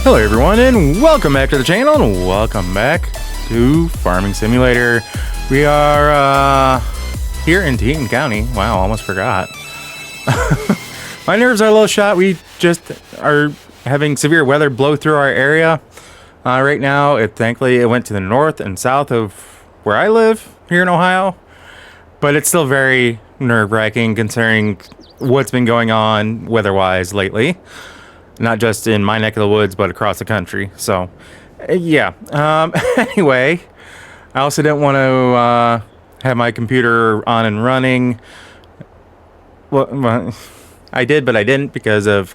Hello everyone and welcome back to the channel and welcome back to Farming Simulator. We are here in Taheton County. Wow, almost forgot. My nerves are a little shot. We just are having severe weather blow through our area. Right now, thankfully it went to the north and south of where I live here in Ohio. But it's still very nerve-wracking considering what's been going on weather-wise lately. Not just in my neck of the woods, but across the country. So, yeah. Anyway, I also didn't want to have my computer on and running. Well, I did, but I didn't because of,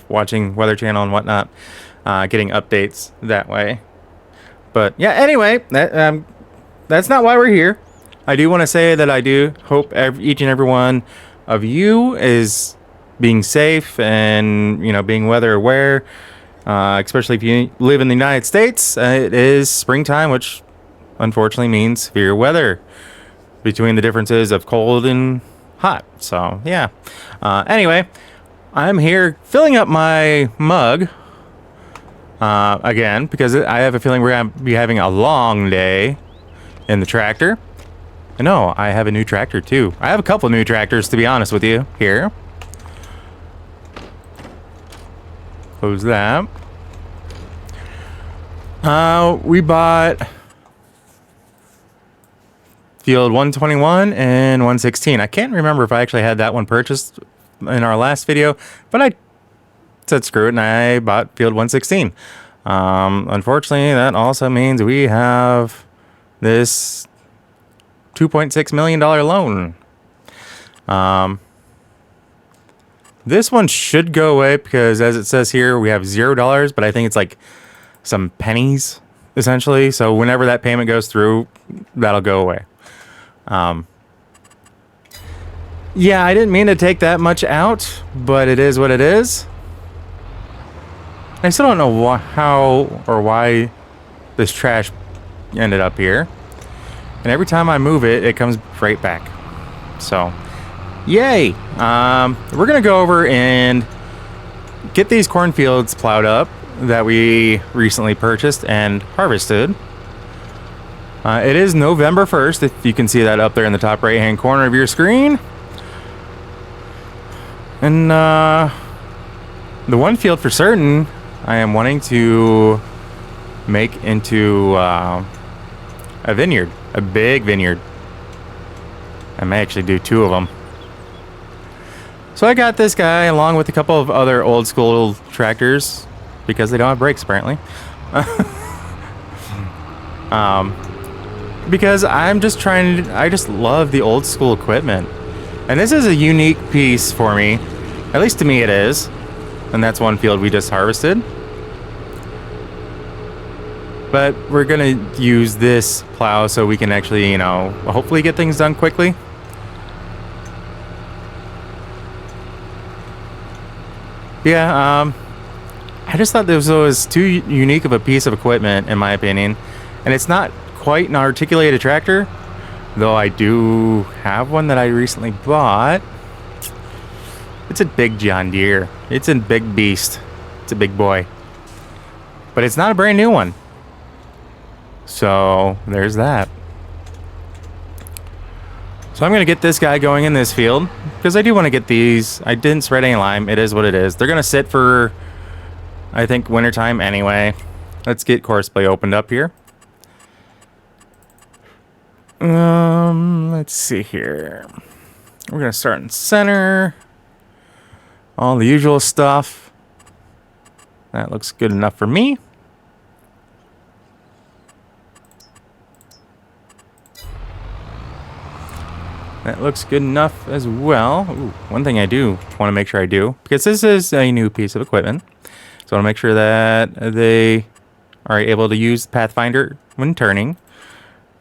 watching Weather Channel and whatnot. Getting updates that way. But, yeah, anyway, that's not why we're here. I do want to say that I do hope each and every one of you is being safe and, being weather aware, especially if you live in the United States. It is springtime, which unfortunately means severe weather between the differences of cold and hot. So, yeah. Anyway, I'm here filling up my mug again because I have a feeling we're going to be having a long day in the tractor. No, I have a new tractor too. I have a couple new tractors, to be honest with you, here. Close that. We bought field 121 and 116. I can't remember if I actually had that one purchased in our last video, but I said screw it and I bought field 116. Unfortunately, that also means we have this $2.6 million loan. This one should go away because, as it says here, we have $0, but I think it's like some pennies, essentially. So whenever that payment goes through, that'll go away. Yeah, I didn't mean to take that much out, but it is what it is. I still don't know how or why this trash ended up here. And every time I move it, it comes right back. So, yay! We're gonna go over and get these cornfields plowed up that we recently purchased and harvested. It is November 1st, if you can see that up there in the top right-hand corner of your screen. And the one field for certain, I am wanting to make into a vineyard, a big vineyard. I may actually do 2 of them. So I got this guy along with a couple of other old school tractors because they don't have brakes apparently. Because I'm just I just love the old school equipment. And this is a unique piece for me. At least to me it is. And that's one field we just harvested. But we're gonna use this plow so we can actually, hopefully get things done quickly. Yeah, I just thought this was too unique of a piece of equipment, in my opinion. And it's not quite an articulated tractor, though I do have one that I recently bought. It's a big John Deere. It's a big beast. It's a big boy. But it's not a brand new one. So, there's that. So I'm going to get this guy going in this field, because I do want to get these. I didn't spread any lime. It is what it is. They're going to sit for, I think, wintertime anyway. Let's get Courseplay opened up here. Let's see here. We're going to start in center. All the usual stuff. That looks good enough for me. That looks good enough as well. Ooh, one thing I do want to make sure I do, because this is a new piece of equipment, so I want to make sure that they are able to use Pathfinder when turning.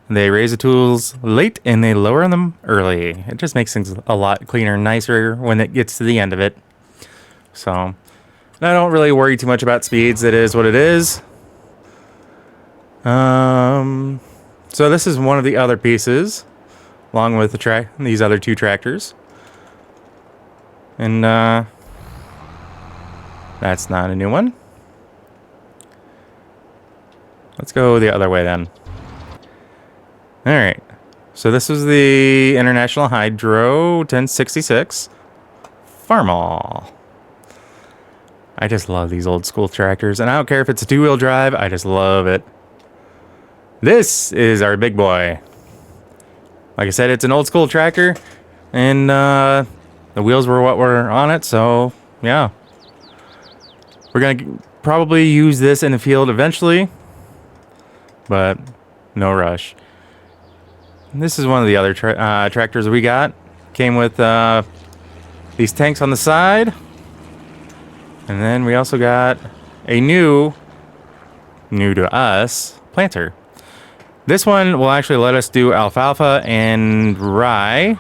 They raise the tools late and they lower them early. It just makes things a lot cleaner and nicer when it gets to the end of it. So, I don't really worry too much about speeds. It is what it is. So this is one of the other pieces, along with these other 2 tractors. And that's not a new one. Let's go the other way then. All right. So this was the International Hydro 1066 Farmall. I just love these old school tractors, and I don't care if it's a two-wheel drive, I just love it. This is our big boy. Like I said, it's an old school tractor, and the wheels were what were on it, so yeah. We're gonna probably use this in the field eventually, but no rush. This is one of the other tractors we got. Came with these tanks on the side. And then we also got a new to us, planter. This one will actually let us do alfalfa and rye.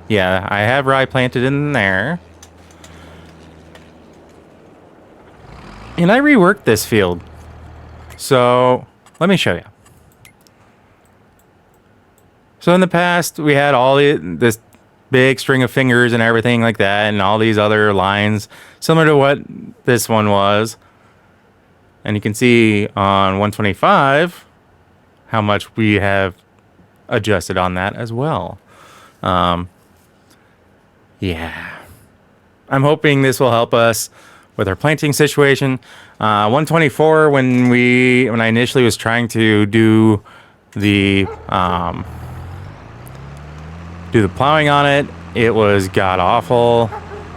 Yeah, I have rye planted in there. And I reworked this field. So, let me show you. So in the past, we had all this big string of fingers and everything like that, and all these other lines, similar to what this one was. And you can see on 125 how much we have adjusted on that as well. Yeah. I'm hoping this will help us with our planting situation. 124, when I initially was trying to do the plowing on it, it was god awful.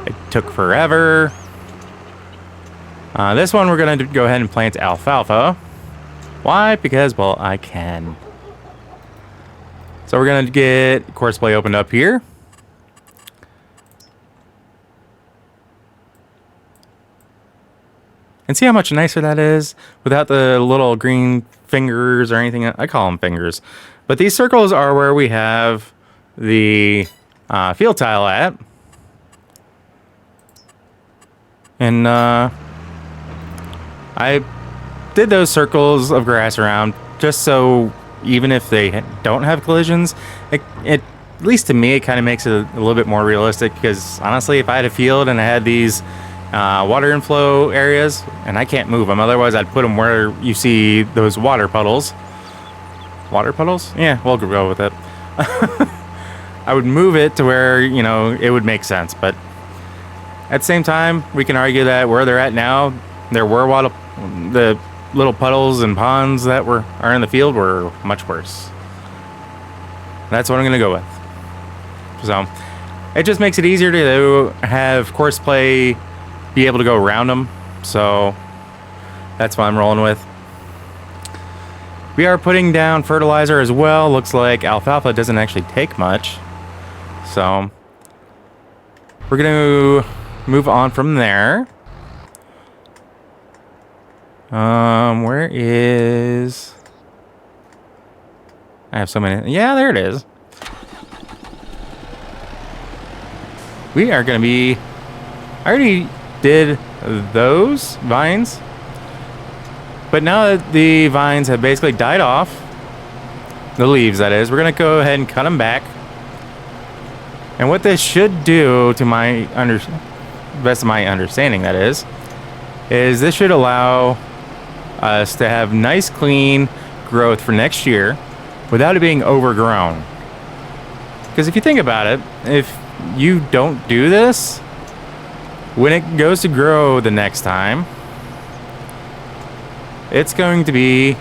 It took forever. This one we're gonna go ahead and plant alfalfa. Why? Because, well, I can. So we're gonna get course play opened up here. And see how much nicer that is without the little green fingers or anything. I call them fingers. But these circles are where we have the field tile at. And I did those circles of grass around just so even if they don't have collisions, it at least to me, it kind of makes it a little bit more realistic, because honestly, if I had a field and I had these water inflow areas, and I can't move them, otherwise I'd put them where you see those water puddles. Water puddles? Yeah, we'll go with it. I would move it to where, you know, it would make sense. But at the same time, we can argue that where they're at now, there were the little puddles and ponds that are in the field were much worse. That's what I'm going to go with. So it just makes it easier to have course play be able to go around them. So that's what I'm rolling with. We are putting down fertilizer as well. Looks like alfalfa doesn't actually take much. So we're going to move on from there. Where is... I have so many... Yeah, there it is. We are going to be... I already did those vines. But now that the vines have basically died off, the leaves that is, we're going to go ahead and cut them back. And what this should do, to my best of my understanding that is this should allow us to have nice clean growth for next year without it being overgrown. Because if you think about it, if you don't do this, when it goes to grow the next time, it's going to be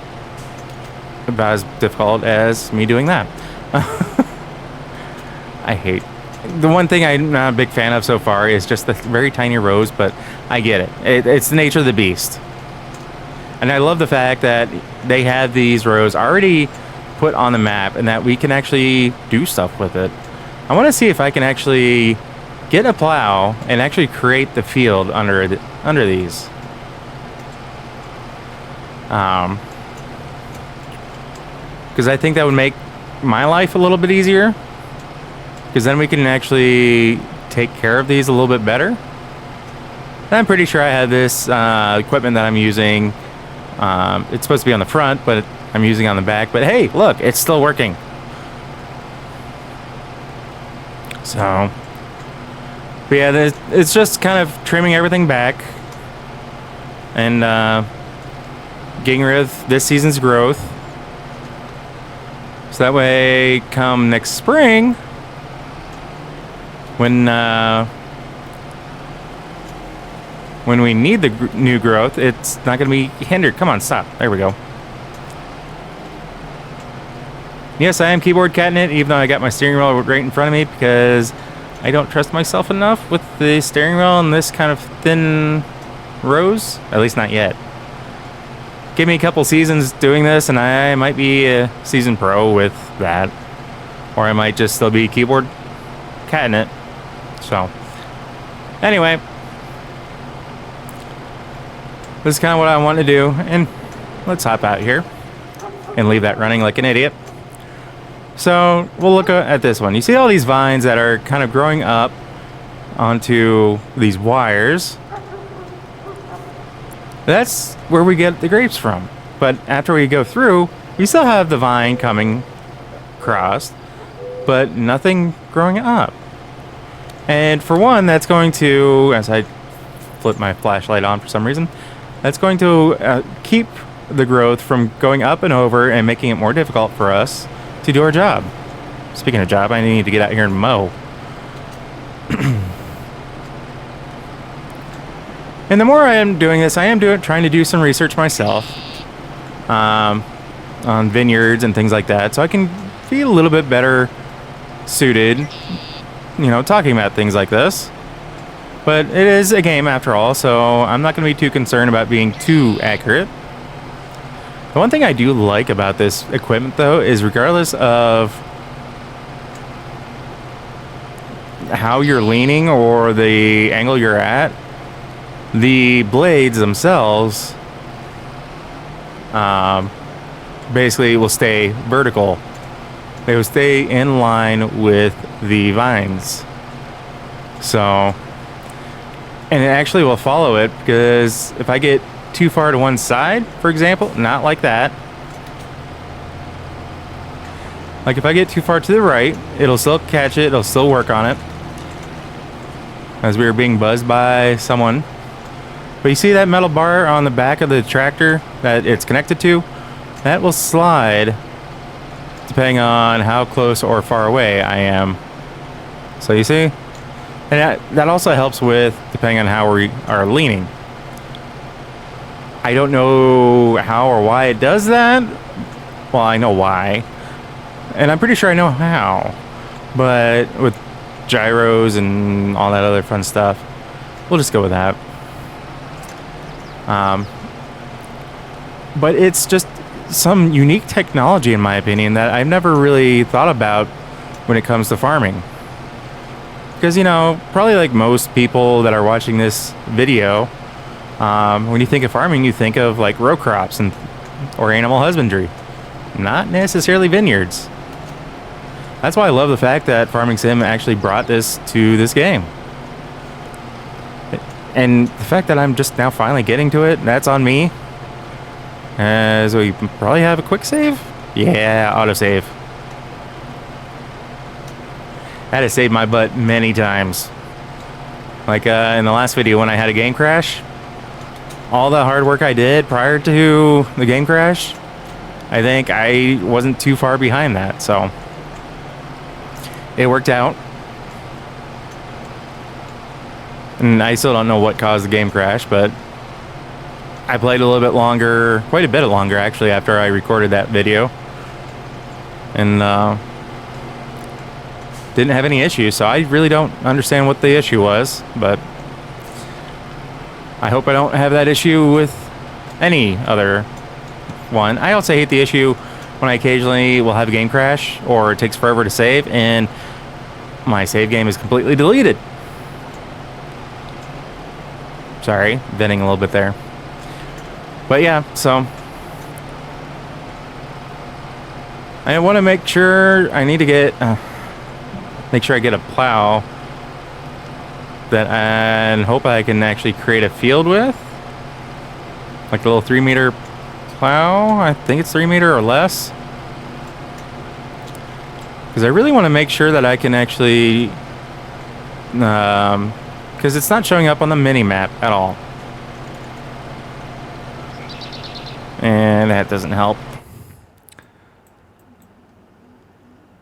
about as difficult as me doing that. I hate... The one thing I'm not a big fan of so far is just the very tiny rows, but I get it. It's the nature of the beast. And I love the fact that they have these rows already put on the map and that we can actually do stuff with it. I want to see if I can actually get a plow and actually create the field under these. Because I think that would make my life a little bit easier. Because then we can actually take care of these a little bit better. And I'm pretty sure I have this equipment that I'm using. It's supposed to be on the front, but I'm using it on the back. But hey, look, it's still working. So, but yeah, it's just kind of trimming everything back. And getting rid of this season's growth. So that way, come next spring, when we need the new growth, it's not going to be hindered. Come on, stop. There we go. Yes, I am keyboard catting it, even though I got my steering wheel right in front of me, because I don't trust myself enough with the steering wheel in this kind of thin rows. At least not yet. Give me a couple seasons doing this, and I might be a seasoned pro with that. Or I might just still be keyboard catting it. So, anyway. This is kind of what I want to do. And let's hop out here and leave that running like an idiot. So, we'll look at this one. You see all these vines that are kind of growing up onto these wires. That's where we get the grapes from. But after we go through, we still have the vine coming across, but nothing growing up. And for one, that's going to, as I flip my flashlight on for some reason, that's going to keep the growth from going up and over and making it more difficult for us to do our job. Speaking of job, I need to get out here and mow. And the more I am doing this, I am trying to do some research myself on vineyards and things like that, so I can be a little bit better suited, you know, talking about things like this. But it is a game after all, so I'm not going to be too concerned about being too accurate. The one thing I do like about this equipment, though, is regardless of how you're leaning or the angle you're at, the blades themselves basically will stay vertical. They will stay in line with the vines. So, and it actually will follow it, because if I get too far to one side, for example, not like that. Like if I get too far to the right, it'll still catch it, it'll still work on it. As we were being buzzed by someone. But you see that metal bar on the back of the tractor that it's connected to? That will slide depending on how close or far away I am. So you see? And that also helps with depending on how we are leaning. I don't know how or why it does that. Well, I know why. And I'm pretty sure I know how. But with gyros and all that other fun stuff, we'll just go with that. But it's just some unique technology, in my opinion, that I've never really thought about when it comes to farming. Because, you know, probably like most people that are watching this video, when you think of farming, you think of like row crops or animal husbandry, not necessarily vineyards. That's why I love the fact that Farming Sim actually brought this to this game. And the fact that I'm just now finally getting to it, that's on me. So we probably have a quick save? Yeah, autosave. I had to save my butt many times. Like in the last video when I had a game crash, all the hard work I did prior to the game crash, I think I wasn't too far behind that, so it worked out. And I still don't know what caused the game crash, but I played a little bit longer, quite a bit longer actually, after I recorded that video. And didn't have any issues, so I really don't understand what the issue was, but I hope I don't have that issue with any other one. I also hate the issue when I occasionally will have a game crash, or it takes forever to save, and my save game is completely deleted. Sorry, venting a little bit there. But yeah, so I want to make sure I need to get make sure I get a plow that and hope I can actually create a field with, like a little 3-meter plow. I think it's 3 meter or less, because I really want to make sure that I can actually because it's not showing up on the mini map at all. And that doesn't help.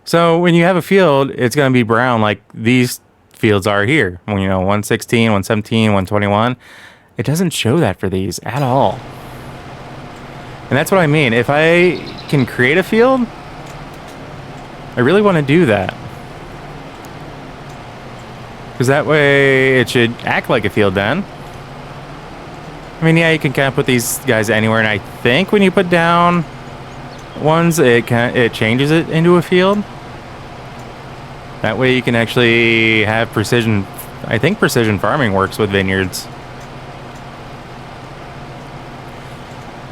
So when you have a field, it's going to be brown like these fields are here. When, you know, 116, 117, 121. It doesn't show that for these at all. And that's what I mean. If I can create a field, I really want to do that. Because that way it should act like a field then. I mean, yeah, you can kind of put these guys anywhere, and I think when you put down ones, it changes it into a field. That way you can actually have precision. I think precision farming works with vineyards.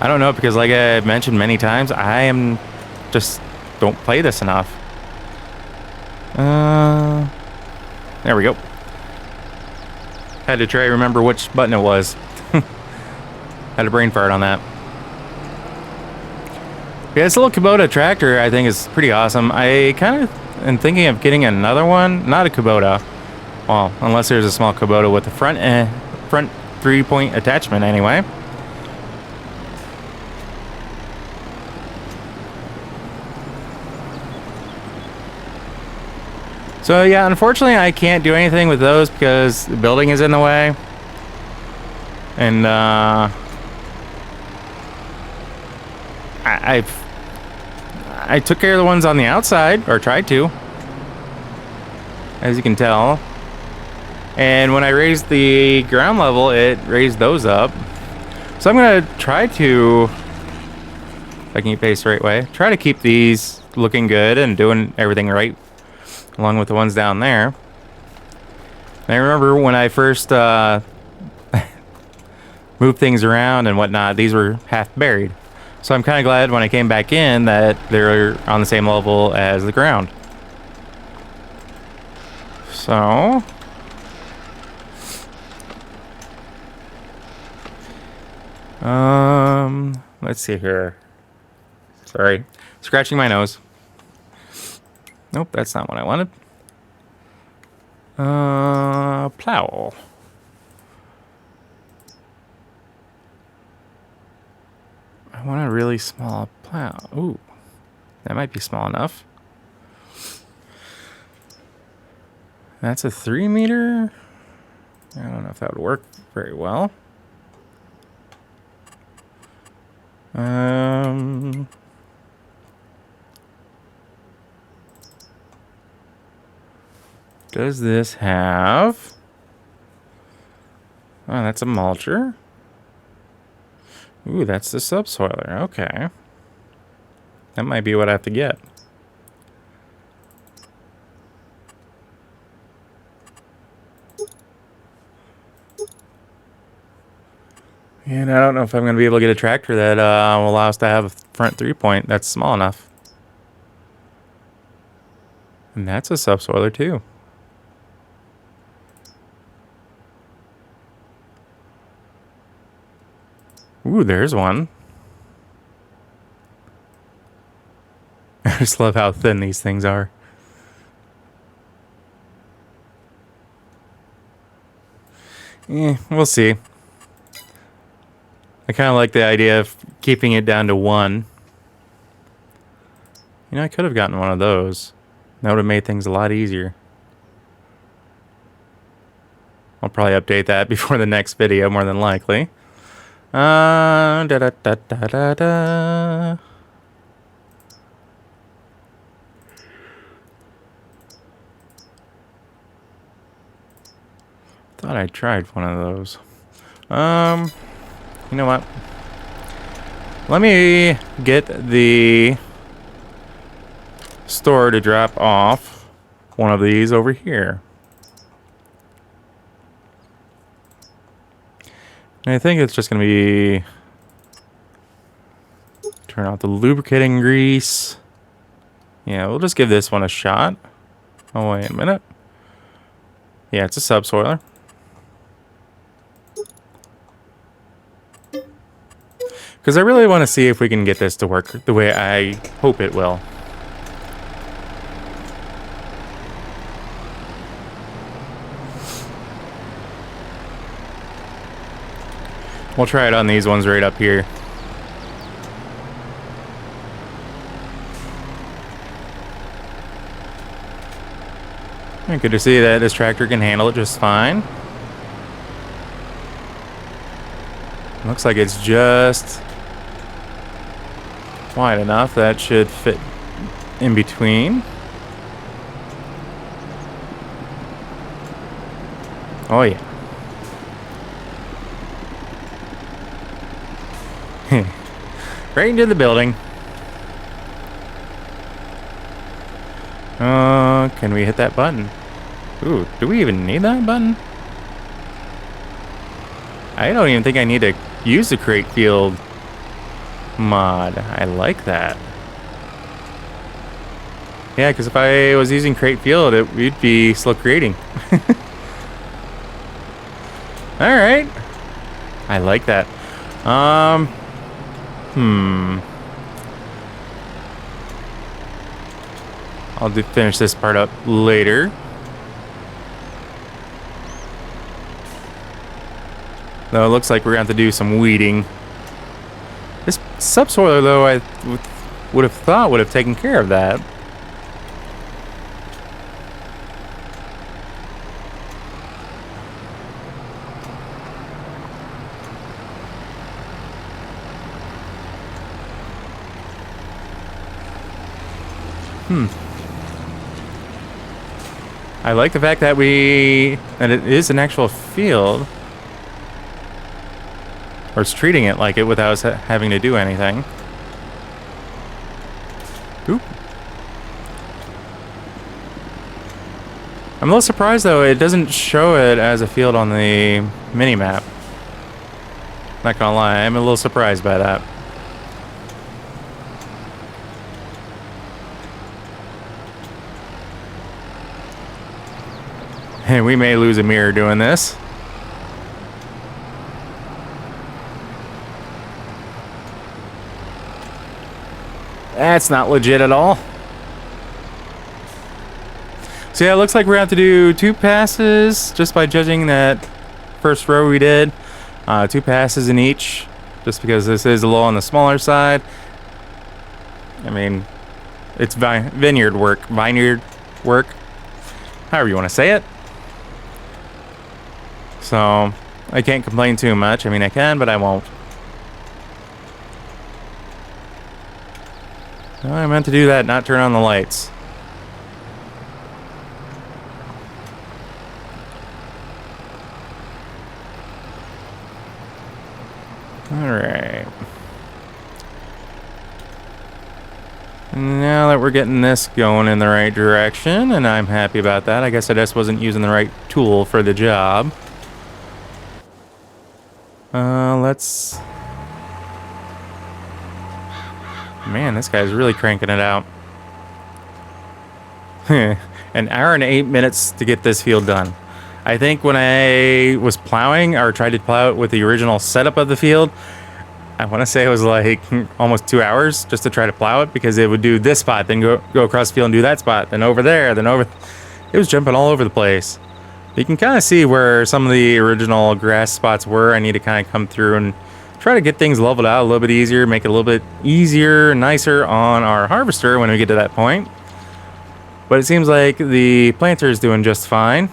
I don't know, because like I've mentioned many times, I just don't play this enough. There we go. Had to try to remember which button it was. Had a brain fart on that. Yeah, this little Kubota tractor I think is pretty awesome. I kind of am thinking of getting another one. Not a Kubota. Well, unless there's a small Kubota with the front 3-point attachment anyway. So yeah, unfortunately I can't do anything with those because the building is in the way. And I took care of the ones on the outside, or tried to, as you can tell. And when I raised the ground level, it raised those up. So I'm gonna try to, if I can face the right way, try to keep these looking good and doing everything right, along with the ones down there. And I remember when I first moved things around and whatnot, these were half buried. So I'm kind of glad when I came back in that they're on the same level as the ground. So let's see here. Sorry, scratching my nose. Nope, that's not what I wanted. Plow. I want a really small plow. Ooh, that might be small enough. That's a 3 meter. I don't know if that would work very well. Does this have... Oh, that's a mulcher. Ooh, that's the subsoiler. Okay. That might be what I have to get. And I don't know if I'm going to be able to get a tractor that will allow us to have a front 3-point that's small enough. And that's a subsoiler too. Ooh, there's one. I just love how thin these things are. We'll see. I kind of like the idea of keeping it down to 1. You know, I could have gotten one of those. That would have made things a lot easier. I'll probably update that before the next video, more than likely. Da da da da da da. Thought I tried one of those. You know what? Let me get the store to drop off one of these over here. And I think it's just going to be... Turn out the lubricating grease. Yeah, we'll just give this one a shot. Oh, wait a minute. Yeah, it's a subsoiler. Because I really want to see if we can get this to work the way I hope it will. We'll try it on these ones right up here. Good to see that this tractor can handle it just fine. Looks like it's just wide enough. That should fit in between. Oh yeah. Right into the building. Can we hit that button? Ooh, do we even need that button? I don't even think I need to use the crate field mod. I like that. Yeah, because if I was using crate field, it would be slow creating. Alright. I like that. I'll finish this part up later. Though it looks like we're going to have to do some weeding. This subsoiler, though, I would have thought would have taken care of that. I like the fact that it is an actual field. Or it's treating it like it without us having to do anything. Oop. I'm a little surprised though, it doesn't show it as a field on the mini-map. Not gonna lie, I'm a little surprised by that. Hey, we may lose a mirror doing this. That's not legit at all. So yeah, it looks like we're going to have to do 2 passes just by judging that first row we did. 2 passes in each, just because this is a little on the smaller side. I mean, it's vineyard work, however you want to say it. So I can't complain too much. I mean, I can, but I won't. No, I meant to do that, not turn on the lights. Alright. Now that we're getting this going in the right direction, and I'm happy about that, I guess I just wasn't using the right tool for the job. Let's... Man, this guy's really cranking it out. An hour and 8 minutes to get this field done. I think when I was plowing, or tried to plow it with the original setup of the field, I want to say it was like almost 2 hours just to try to plow it, because it would do this spot, then go across the field and do that spot, then over there, then over... It was jumping all over the place. You can kind of see where some of the original grass spots were. I need to kind of come through and try to get things leveled out a little bit easier, make it a little bit easier, nicer on our harvester when we get to that point. But it seems like the planter is doing just fine.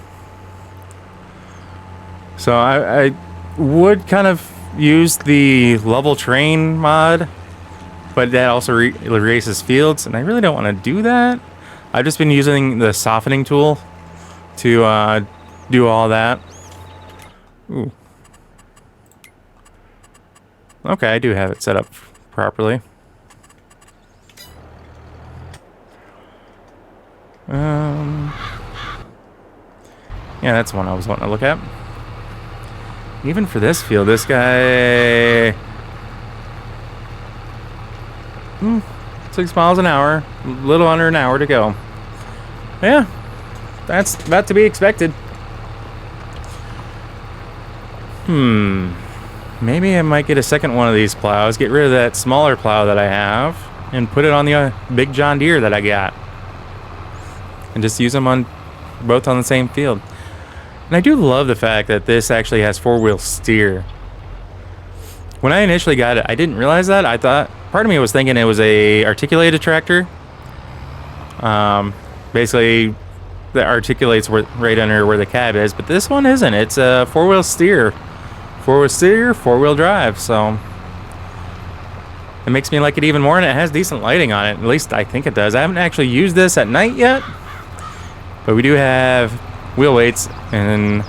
So I would kind of use the level train mod, but that also erases fields, and I really don't want to do that. I've just been using the softening tool to do all that. Ooh. Okay, I do have it set up properly. Yeah, that's one I was wanting to look at. Even for this field, this guy... 6 miles an hour. A little under an hour to go. Yeah, that's about to be expected. Maybe I might get a second one of these plows, get rid of that smaller plow that I have, and put it on the big John Deere that I got. And just use them on both on the same field. And I do love the fact that this actually has 4-wheel steer. When I initially got it, I didn't realize that. I thought, part of me was thinking it was a articulated tractor. Basically, that articulates right under where the cab is, but this one isn't. It's a four-wheel steer, four-wheel drive, so it makes me like it even more, and it has decent lighting on it. At least I think it does. I haven't actually used this at night yet, but we do have wheel weights and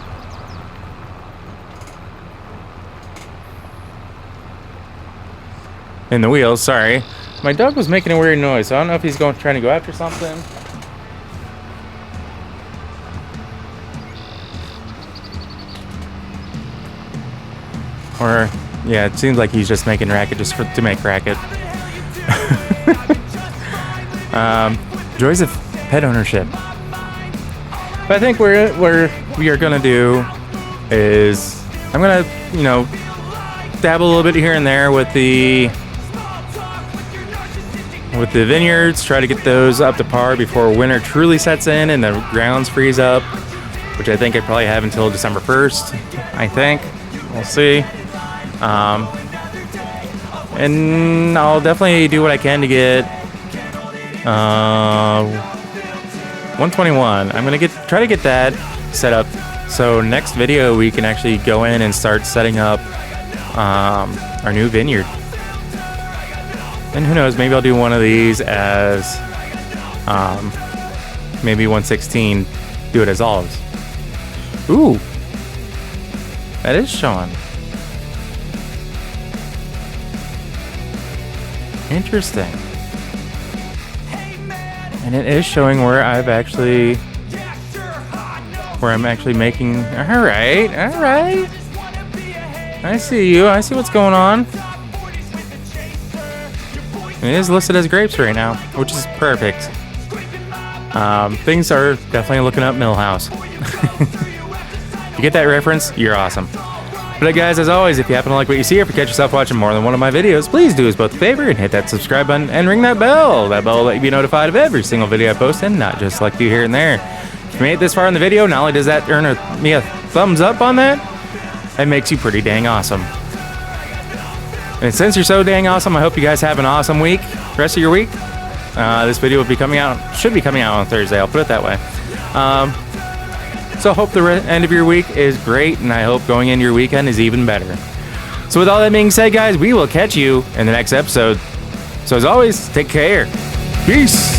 in the wheels. Sorry, my dog was making a weird noise, so I don't know if he's trying to go after something. Or, yeah, it seems like he's just making racket to make racket. Joys of pet ownership. But I think what we are gonna do is I'm gonna, dabble a little bit here and there with the vineyards, try to get those up to par before winter truly sets in and the grounds freeze up, which I think I probably have until December 1st. I think we'll see. And I'll definitely do what I can to get 121. I'm gonna try to get that set up so next video we can actually go in and start setting up our new vineyard. And who knows, maybe I'll do one of these as maybe 116, do it as olives. Ooh, that is showing. Interesting. And it is showing where I'm actually making. All right. I see you. I see what's going on. It is listed as grapes right now, which is perfect. Things are definitely looking up Millhouse. You get that reference? You're awesome. But guys, as always, if you happen to like what you see, or if you catch yourself watching more than one of my videos, please do us both a favor and hit that subscribe button and ring that bell. That bell will let you be notified of every single video I post, and not just like you here and there. If you made it this far in the video, not only does that earn me a thumbs up on that, it makes you pretty dang awesome. And since you're so dang awesome, I hope you guys have an awesome week, rest of your week. This video should be coming out on Thursday, I'll put it that way. So I hope the end of your week is great, and I hope going into your weekend is even better. So with all that being said, guys, we will catch you in the next episode. So as always, take care. Peace.